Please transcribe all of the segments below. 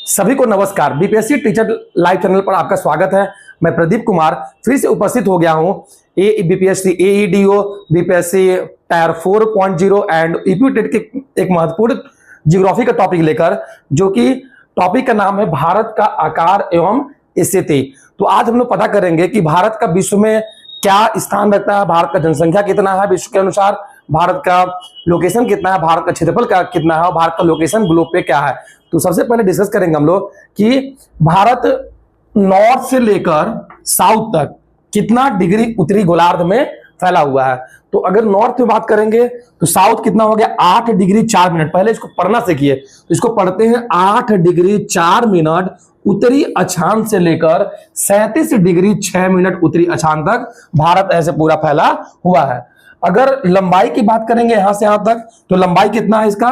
सभी को नमस्कार। बीपीएससी टीचर लाइव चैनल पर आपका स्वागत है। मैं प्रदीप कुमार फिर से उपस्थित हो गया हूं बीपीएससी एईडीओ बीपीएससी टायर 4.0 एंड ईपीटेट के एक महत्वपूर्ण ज्योग्राफी का टॉपिक लेकर, जो कि टॉपिक का नाम है भारत का आकार एवं स्थिति। तो आज हम लोग पता करेंगे कि भारत का विश्व में क्या स्थान रखता है, भारत का जनसंख्या कितना है विश्व के अनुसार, भारत का लोकेशन कितना है, भारत का क्षेत्रफल का कितना है और भारत का लोकेशन ग्लोब पे क्या है। तो सबसे पहले डिस्कस करेंगे हम लोग कि भारत नॉर्थ से लेकर साउथ तक कितना डिग्री उत्तरी गोलार्ध में फैला हुआ है। तो अगर नॉर्थ में बात करेंगे तो साउथ कितना हो गया 8 डिग्री 4 मिनट। पहले इसको पढ़ना सीखिए, तो इसको पढ़ते हैं 8 डिग्री 4 मिनट उत्तरी अक्षांश से लेकर 37 डिग्री 6 मिनट उत्तरी अक्षांश तक भारत ऐसे पूरा फैला हुआ है। अगर लंबाई की बात करेंगे यहां से यहां तक, तो लंबाई कितना है इसका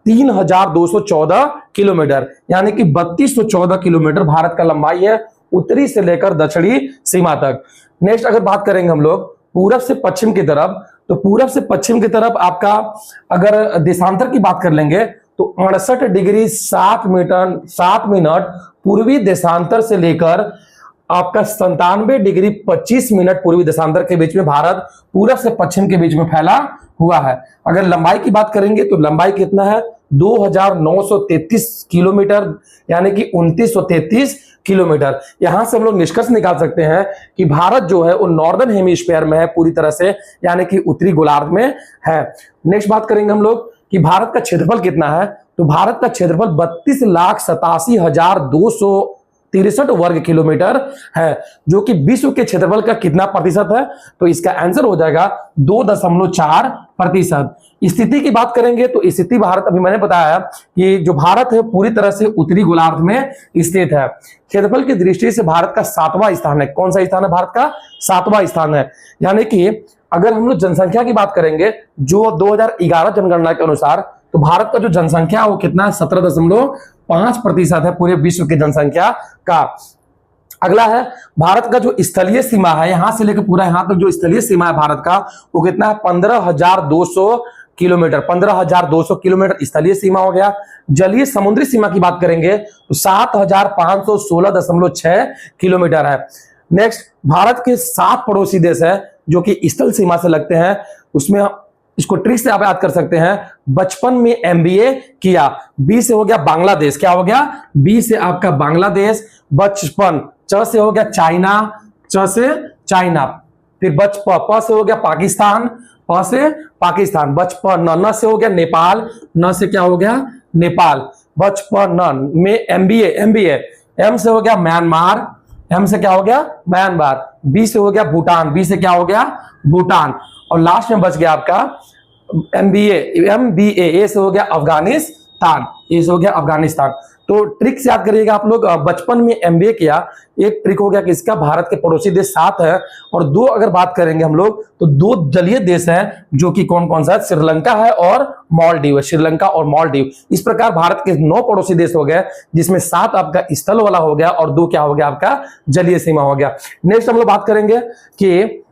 3214 किलोमीटर, यानी कि 3214 किलोमीटर भारत का लंबाई है उत्तरी से लेकर दक्षिणी सीमा तक। नेक्स्ट अगर बात करेंगे हम लोग पूरब से पश्चिम की तरफ, तो पूरब से पश्चिम की तरफ आपका अगर देशांतर की बात कर लेंगे तो 68 डिग्री 7 मिनट पूर्वी देशांतर से लेकर आपका 97 डिग्री 25 मिनट पूर्वी देशांतर के बीच में भारत पूरब से पश्चिम के बीच में फैला हुआ है। अगर लंबाई की बात करेंगे तो लंबाई कितना है 2933 किलोमीटर, यानी कि 2933 किलोमीटर। यहां से हम लोग निष्कर्ष निकाल सकते हैं कि भारत जो है वो नॉर्दर्न हेमिस्फीयर में है पूरी तरह से, यानी कि उत्तरी गोलार्ध में है। नेक्स्ट बात करेंगे हम लोग कि भारत का क्षेत्रफल कितना है, तो भारत का क्षेत्रफल 32,87,263 वर्ग किलोमीटर है, जो कि विश्व के क्षेत्रफल का कितना प्रतिशत है, तो इसका आंसर हो जाएगा 2.4%। स्थिति की बात करेंगे तो स्थिति भारत, अभी मैंने बताया कि जो भारत है पूरी तरह से उत्तरी गोलार्ध में स्थित है। क्षेत्रफल की दृष्टि से भारत का 7वां स्थान है। कौन सा स्थान है? भारत का 7वां स्थान है। यानी कि अगर हम लोग जनसंख्या की बात करेंगे जो 2011 जनगणना के अनुसार, तो भारत का जो जनसंख्या वो कितना है 17.5% है पूरे विश्व की जनसंख्या का। अगला है भारत का जो स्थलीय सीमा है, यहां से लेकर पूरा यहां तक जो स्थलीय सीमा है भारत का वो कितना है 15,200 किलोमीटर। 15,200 किलोमीटर स्थलीय सीमा हो गया। जलीय समुद्री सीमा की बात करेंगे तो 7,516.6 किलोमीटर है। नेक्स्ट भारत के 7 पड़ोसी देश है जो कि स्थल सीमा से लगते हैं। उसमें इसको ट्रिक से आप याद कर सकते हैं, बचपन में एमबीए किया। बी से हो गया बांग्लादेश, क्या हो गया बी से आपका बांग्लादेश। बचपन च से हो गया चाइना, च से चाइना। फिर प से हो गया पाकिस्तान, प से पाकिस्तान। बचपन न से हो गया नेपाल, न से क्या हो गया नेपाल। बचपन में एमबीए एम से हो गया म्यांमार, एम से क्या हो गया म्यांमार। बी से हो गया भूटान, बी से क्या हो गया भूटान। और लास्ट में बच गया आपका एमबीए ए से हो गया अफगानिस्तान, ए से हो गया अफगानिस्तान। तो ट्रिक से याद करिएगा आप लोग, बचपन में एमबीए किया। एक ट्रिक हो गया कि इसका भारत के पड़ोसी देश 7 है, और 2 अगर बात करेंगे हम लोग तो 2 जलीय देश हैं जो कि कौन कौन सा है, श्रीलंका है और मालदीव है। श्रीलंका और मालदीव। इस प्रकार भारत के 9 पड़ोसी देश हो गए, जिसमें 7 आपका स्थल वाला हो गया और 2 क्या हो गया आपका जलीय सीमा हो गया। नेक्स्ट हम लोग बात करेंगे कि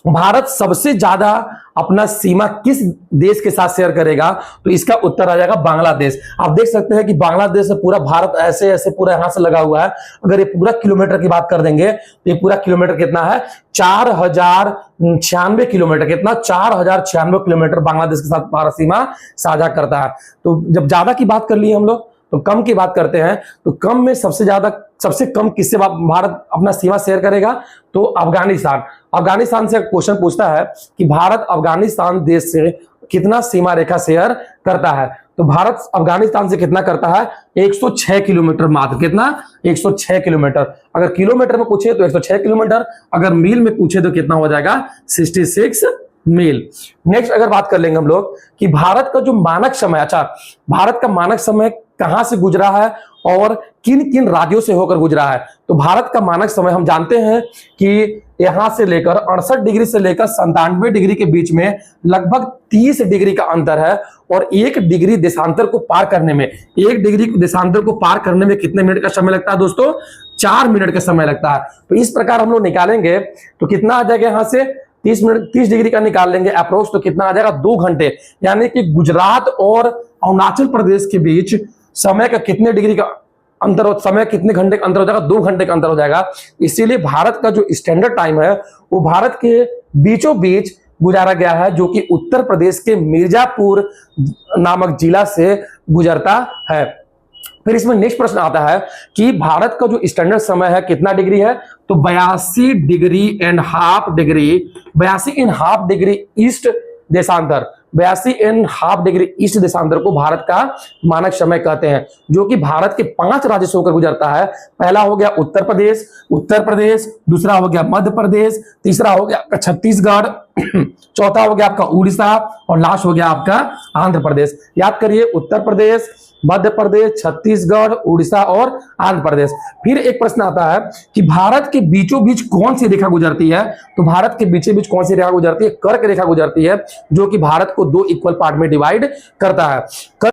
भारत सबसे ज्यादा अपना सीमा किस देश के साथ शेयर करेगा, तो इसका उत्तर आ जाएगा बांग्लादेश। आप देख सकते हैं कि बांग्लादेश से पूरा भारत ऐसे ऐसे पूरा यहां से लगा हुआ है। अगर ये पूरा किलोमीटर की बात कर देंगे तो ये पूरा किलोमीटर कितना है 4096 किलोमीटर। कितना 4096 किलोमीटर बांग्लादेश के साथ भारत सीमा साझा करता है। तो जब ज्यादा की बात कर ली हम लोग तो कम की बात करते हैं, तो कम में सबसे कम किससे भारत अपना सीमा शेयर करेगा, तो अफगानिस्तान। अफगानिस्तान से क्वेश्चन पूछता है कि भारत अफगानिस्तान देश से कितना सीमा रेखा शेयर करता है, तो भारत अफगानिस्तान से कितना करता है 106 किलोमीटर मात्र। कितना 106 किलोमीटर। अगर किलोमीटर में पूछे तो 106 किलोमीटर, अगर मील में पूछे तो कितना हो जाएगा 66 मील। नेक्स्ट अगर बात कर लेंगे हम लोग कि भारत का जो मानक समय, अच्छा भारत का मानक समय कहां से गुजरा है और किन किन राज्यों से होकर गुजरा है, तो भारत का मानक समय हम जानते हैं कि यहां से लेकर 68 डिग्री से लेकर 97 डिग्री के बीच में लगभग 30 डिग्री का अंतर है। और 1 डिग्री देशांतर को पार करने में, 1 डिग्री देशांतर को पार करने में कितने मिनट का समय लगता है दोस्तों? 4 मिनट का समय लगता है। तो इस प्रकार हम लोग निकालेंगे तो कितना आ जाएगा, यहां से 30 डिग्री का निकाल लेंगे अप्रोक्स, तो कितना आ जाएगा 2 घंटे। यानी कि गुजरात और अरुणाचल प्रदेश के बीच समय का कितने डिग्री का अंतर, समय कितने घंटे का अंतर हो जाएगा, 2 घंटे का अंतर हो जाएगा। इसीलिए भारत का जो स्टैंडर्ड टाइम है वो भारत के बीचों बीच गुजारा गया है, जो कि उत्तर प्रदेश के मिर्जापुर नामक जिला से गुजरता है। फिर इसमें नेक्स्ट प्रश्न आता है कि भारत का जो स्टैंडर्ड समय है कितना डिग्री है, तो 82 degree and half degree, 82.5 degree east देशांतर, 82.5 डिग्री ईस्ट देशांतर को भारत का मानक समय कहते हैं, जो कि भारत के 5 राज्य से होकर गुजरता है। पहला हो गया उत्तर प्रदेश, दूसरा हो गया मध्य प्रदेश, तीसरा हो गया आपका छत्तीसगढ़, चौथा हो गया आपका उड़ीसा और लास्ट हो गया आपका आंध्र प्रदेश। याद करिए, उत्तर प्रदेश, मध्य प्रदेश, छत्तीसगढ़, उड़ीसा और आंध्र प्रदेश। फिर एक प्रश्न आता है कि भारत के बीचों बीच कौन सी रेखा गुजरती है, तो भारत के बीचों बीच कौन सी रेखा गुजरती है, कर्क रेखा गुजरती है, जो कि भारत को 2 इक्वल पार्ट में डिवाइड करता है।